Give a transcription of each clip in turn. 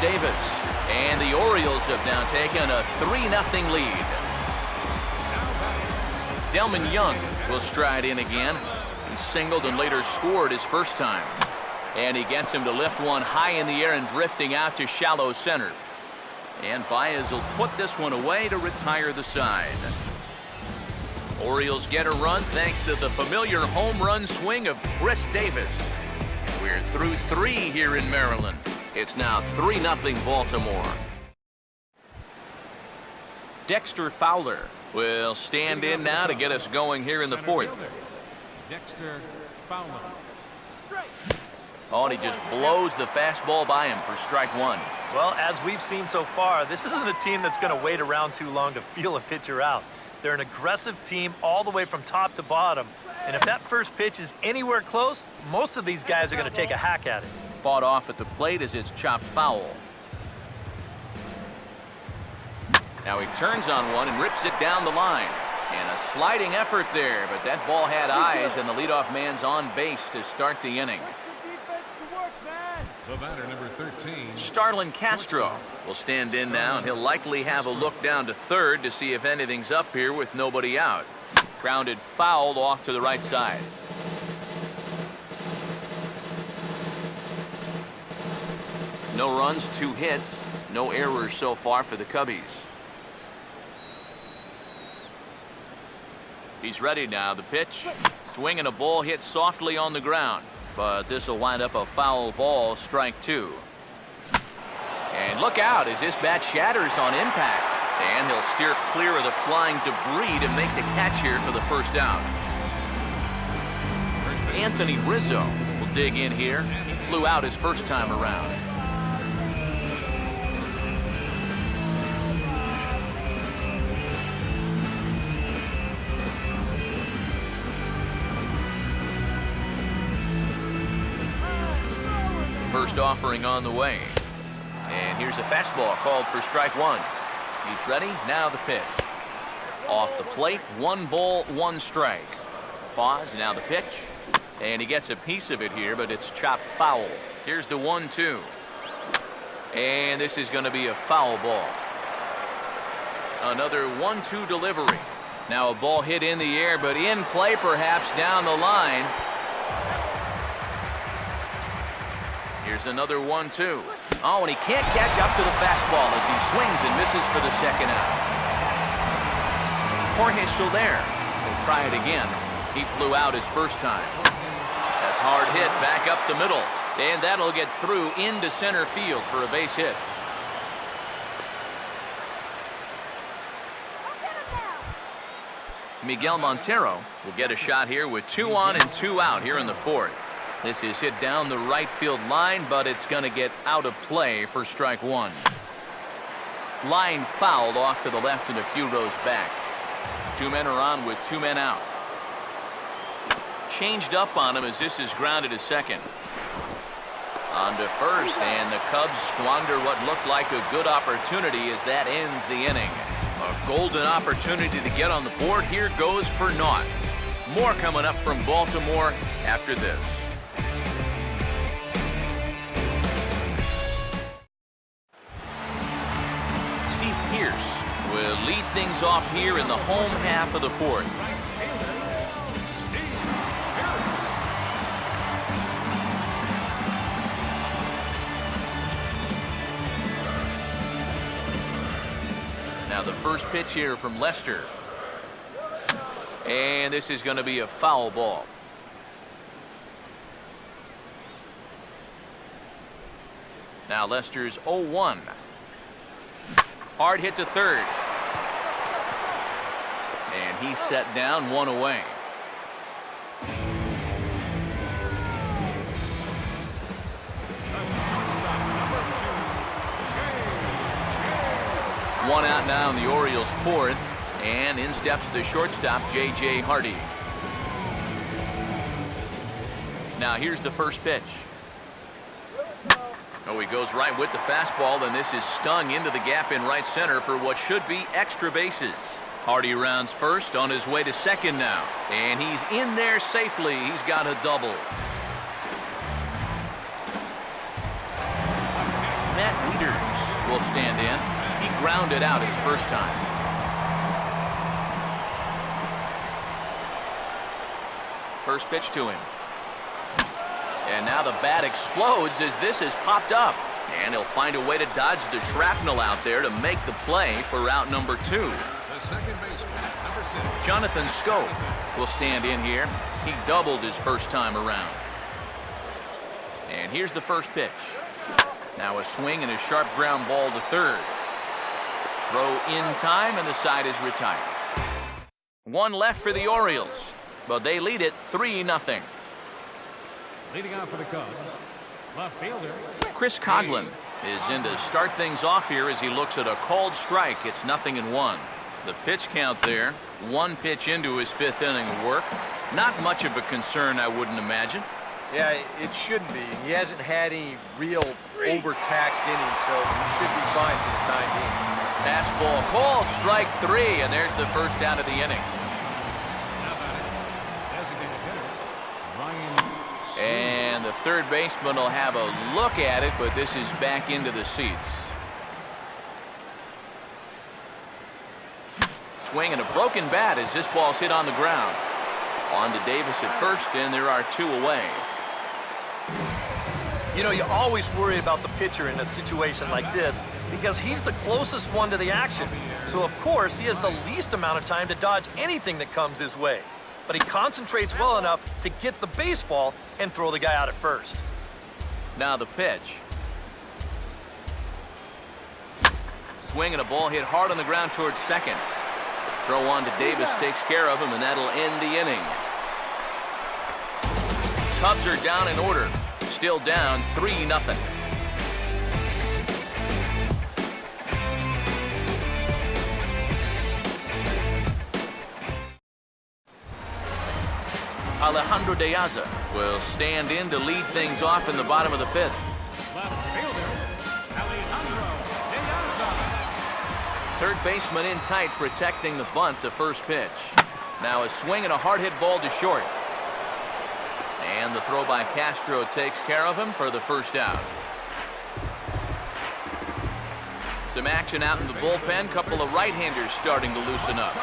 Davis. And the Orioles have now taken a 3-0 lead. Delman Young will stride in again. He singled and later scored his first time. And he gets him to lift one high in the air and drifting out to shallow center. And Baez will put this one away to retire the side. Orioles get a run thanks to the familiar home run swing of Chris Davis. We're through 3 here in Maryland. It's now 3-0 Baltimore. Dexter Fowler will stand in now to get us going here in the 4th. Dexter Fowler. Oh, and he just blows the fastball by him for strike 1. Well, as we've seen so far, this isn't a team that's going to wait around too long to feel a pitcher out. They're an aggressive team all the way from top to bottom. And if that first pitch is anywhere close, most of these guys are going to take a hack at it. Fought off at the plate as it's chopped foul. Now he turns on one and rips it down the line. And a sliding effort there, but that ball had eyes, and the leadoff man's on base to start the inning. The batter, number 13. Starlin Castro will stand in now, and he'll likely have a look down to third to see if anything's up here with nobody out. Grounded fouled off to the right side. No runs, 2 hits, no errors so far for the Cubbies. He's ready now. The pitch. Swing and a ball hit softly on the ground. But this will wind up a foul ball, strike 2. And look out as this bat shatters on impact. And he'll steer clear of the flying debris to make the catch here for the first out. Anthony Rizzo will dig in here. He flew out his first time around. First offering on the way. And here's a fastball called for strike 1. He's ready. Now the pitch. Off the plate. 1 ball, 1 strike. Pause. Now the pitch. And he gets a piece of it here, but it's chopped foul. Here's the 1-2. And this is going to be a foul ball. Another 1-2 delivery. Now a ball hit in the air, but in play perhaps down the line. Here's another 1-2. Oh, and he can't catch up to the fastball as he swings and misses for the second out. Jorge Soler will try it again. He flew out his first time. That's hard hit back up the middle. And that'll get through into center field for a base hit. Miguel Montero will get a shot here with 2 on and 2 out here in the 4th. This is hit down the right field line, but it's going to get out of play for strike 1. Line fouled off to the left and a few rows back. 2 men are on with 2 men out. Changed up on him as this is grounded to second. On to first, and the Cubs squander what looked like a good opportunity as that ends the inning. A golden opportunity to get on the board here goes for naught. More coming up from Baltimore after this. Will lead things off here in the home half of the 4th. Now the first pitch here from Lester. And this is going to be a foul ball. Now Lester's 0-1. Hard hit to third. And he's set down, 1 away. One out now in the Orioles' 4th. And in steps the shortstop, J.J. Hardy. Now here's the first pitch. Oh, he goes right with the fastball, and this is stung into the gap in right center for what should be extra bases. Hardy rounds first, on his way to second now. And he's in there safely. He's got a double. Matt Wieters stand in. He grounded out his first time. First pitch to him. And now the bat explodes as this has popped up. And he'll find a way to dodge the shrapnel out there to make the play for out number 2. The second baseman, number 6. Jonathan Scope will stand in here. He doubled his first time around. And here's the first pitch. Now a swing and a sharp ground ball to third. Throw in time and the side is retired. One left for the Orioles, but they lead it 3-0. Leading off for the Cubs, left fielder. Chris Coghlan is in to start things off here as he looks at a called strike. It's 0-1. The pitch count there, 1 pitch into his 5th inning of work. Not much of a concern, I wouldn't imagine. Yeah, it shouldn't be. He hasn't had any real overtaxed innings, so he should be fine for the time being. Fastball called, strike 3, and there's the first out of the inning. Now batting, designated hitter, Ryan. And the third baseman will have a look at it, but this is back into the seats. Swing and a broken bat as this ball's hit on the ground. On to Davis at first, and there are 2 away. You know, you always worry about the pitcher in a situation like this because he's the closest one to the action. So, of course, he has the least amount of time to dodge anything that comes his way. But he concentrates well enough to get the baseball and throw the guy out at first. Now the pitch. Swing and a ball hit hard on the ground towards second. Throw on to Davis takes care of him, and that'll end the inning. Cubs are down in order. Still down 3-0. Alejandro De Aza will stand in to lead things off in the bottom of the 5th. Left fielder, Alejandro De Aza. Third baseman in tight, protecting the bunt, the first pitch. Now a swing and a hard hit ball to short. And the throw by Castro takes care of him for the first out. Some action out in the bullpen. Couple of right-handers starting to loosen up.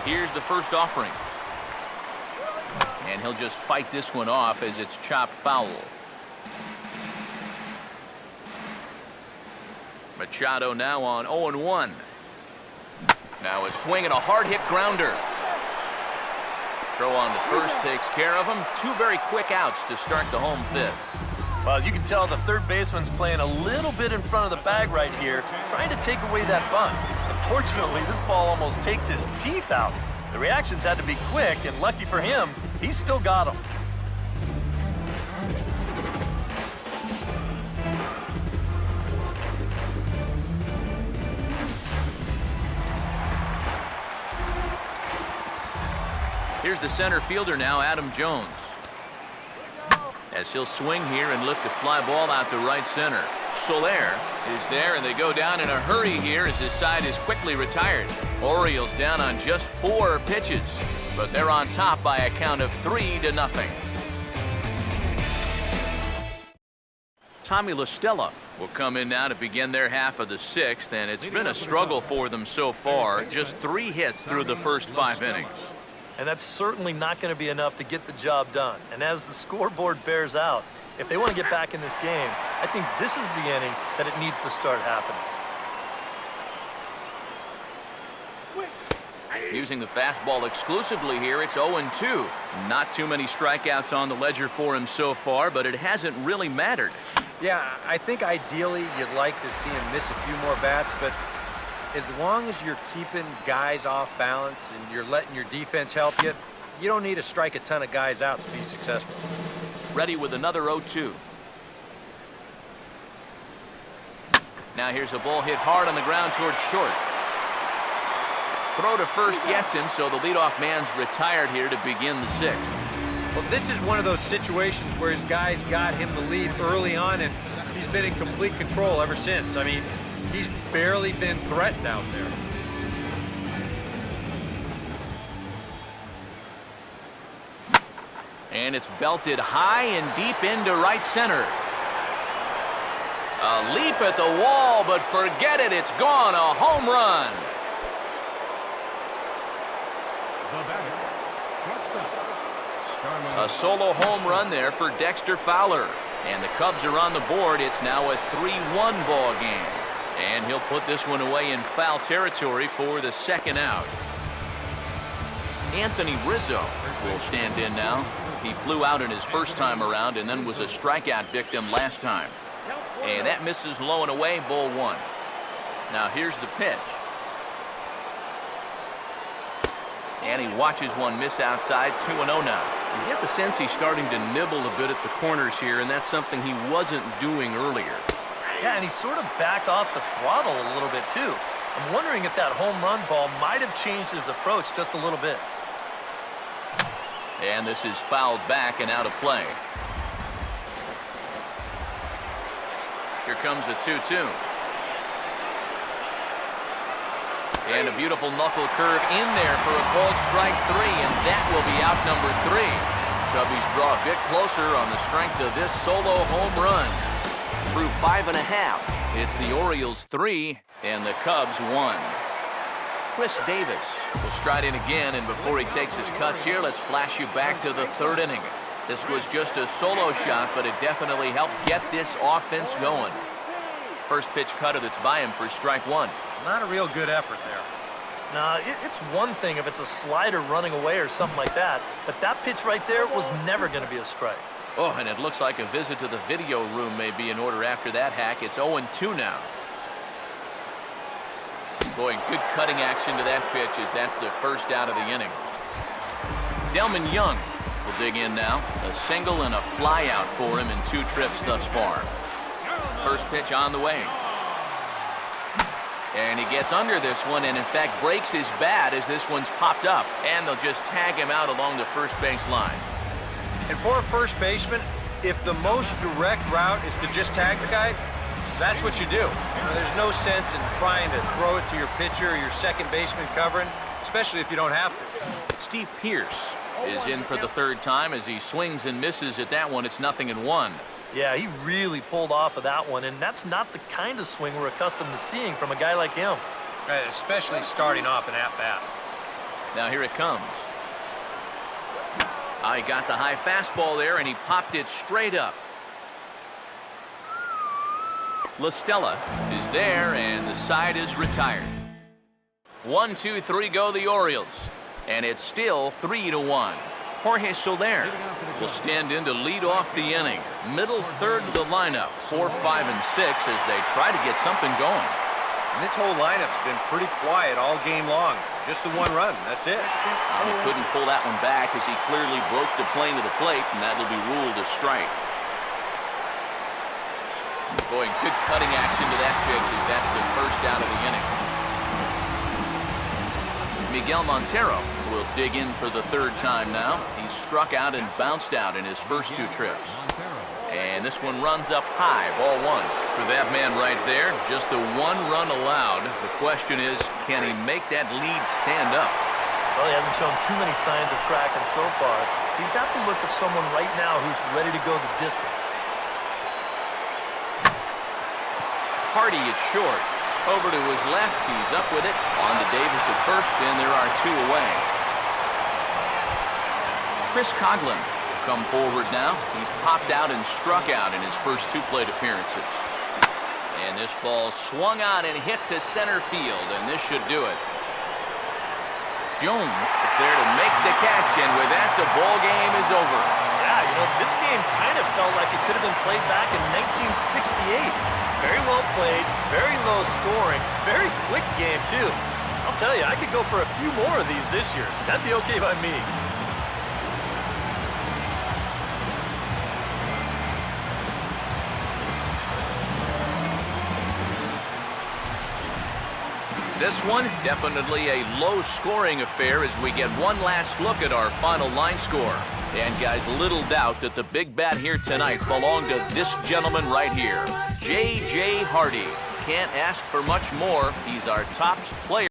Here's the first offering. And he'll just fight this one off as it's chopped foul. Machado now on 0-1. Now a swing and a hard hit grounder. Throw on to first takes care of him. 2 very quick outs to start the home 5th. Well, you can tell the third baseman's playing a little bit in front of the bag right here, trying to take away that bunt. Unfortunately, this ball almost takes his teeth out. The reactions had to be quick, and lucky for him, he's still got them. Here's the center fielder now, Adam Jones. As he'll swing here and lift a fly ball out to right center. Soler is there, and they go down in a hurry here as his side is quickly retired. Orioles down on just 4 pitches, but they're on top by a count of 3-0. Tommy La Stella will come in now to begin their half of the 6th, and it's been a struggle for them so far. Just 3 hits through the first 5 innings. And that's certainly not going to be enough to get the job done. And as the scoreboard bears out, if they want to get back in this game, I think this is the inning that it needs to start happening. Using the fastball exclusively here, it's 0-2. Not too many strikeouts on the ledger for him so far, but it hasn't really mattered. Yeah, I think ideally you'd like to see him miss a few more bats, but as long as you're keeping guys off balance and you're letting your defense help you, you don't need to strike a ton of guys out to be successful. Ready with another 0-2. Now here's a ball hit hard on the ground towards short. Throw to first gets him, so the leadoff man's retired here to begin the 6th. Well, this is one of those situations where his guys got him the lead early on, and he's been in complete control ever since. I mean, he's barely been threatened out there. And it's belted high and deep into right center. A leap at the wall, but forget it. It's gone. A home run. The batter, shortstop. A solo home run there for Dexter Fowler. And the Cubs are on the board. It's now a 3-1 ball game. And he'll put this one away in foul territory for the second out. Anthony Rizzo will stand in now. He flew out in his first time around and then was a strikeout victim last time. And that misses low and away, ball one. Now here's the pitch. And he watches one miss outside, 2-0 now. You get the sense he's starting to nibble a bit at the corners here, and that's something he wasn't doing earlier. Yeah, and he sort of backed off the throttle a little bit, too. I'm wondering if that home run ball might have changed his approach just a little bit. And this is fouled back and out of play. Here comes a 2-2. And a beautiful knuckle curve in there for a called strike 3, and that will be out number 3. Cubbies draw a bit closer on the strength of this solo home run. Through 5.5, it's the Orioles 3 and the Cubs 1. Chris Davis will stride in again, and before he takes his cuts here, let's flash you back to the third inning. This was just a solo shot, but it definitely helped get this offense going. First pitch cutter that's by him for strike 1. Not a real good effort there. Now, it's one thing if it's a slider running away or something like that, but that pitch right there was never going to be a strike. Oh, and it looks like a visit to the video room may be in order after that hack. It's 0-2 now. Boy, good cutting action to that pitch as that's the first out of the inning. Delman Young will dig in now. A single and a fly out for him in 2 trips thus far. First pitch on the way. And he gets under this one and, in fact, breaks his bat as this one's popped up. And they'll just tag him out along the first base line. And for a first baseman, if the most direct route is to just tag the guy, that's what you do. There's no sense in trying to throw it to your pitcher or your second baseman covering, especially if you don't have to. Steve Pearce is in for the third time as he swings and misses at that one. It's 0-1. Yeah, he really pulled off of that one, and that's not the kind of swing we're accustomed to seeing from a guy like him. Right, especially starting off an at-bat. Now here it comes. He got the high fastball there, and he popped it straight up. La Stella is there, and the side is retired. 1, 2, 3 go the Orioles, and it's still 3-1. Jorge Soler will stand in to lead off the inning. Middle third of the lineup, 4, 5, and 6 as they try to get something going. And this whole lineup's been pretty quiet all game long. Just the one run, that's it. And he couldn't pull that one back as he clearly broke the plane to the plate, and that'll be ruled a strike. Boy, good cutting action to that pitch as that's the first out of the inning. Miguel Montero will dig in for the third time now. He struck out and bounced out in his first 2 trips. And this one runs up high, ball 1. For that man right there, just the 1 run allowed. The question is, can he make that lead stand up? Well, he hasn't shown too many signs of cracking so far. He's got the look of someone right now who's ready to go the distance. Hardy at short. Over to his left, he's up with it. On to Davis at first, and there are 2 away. Chris Coghlan will come forward now. He's popped out and struck out in his first 2 plate appearances. And this ball swung on and hit to center field, and this should do it. Jones is there to make the catch, and with that, the ball game is over. Yeah, you know, this game kind of felt like it could have been played back in 1968. Very well played, very low scoring, very quick game, too. I'll tell you, I could go for a few more of these this year. That'd be okay by me. This one, definitely a low-scoring affair as we get one last look at our final line score. And, guys, little doubt that the big bat here tonight belonged to this gentleman right here, J.J. Hardy. Can't ask for much more. He's our top player.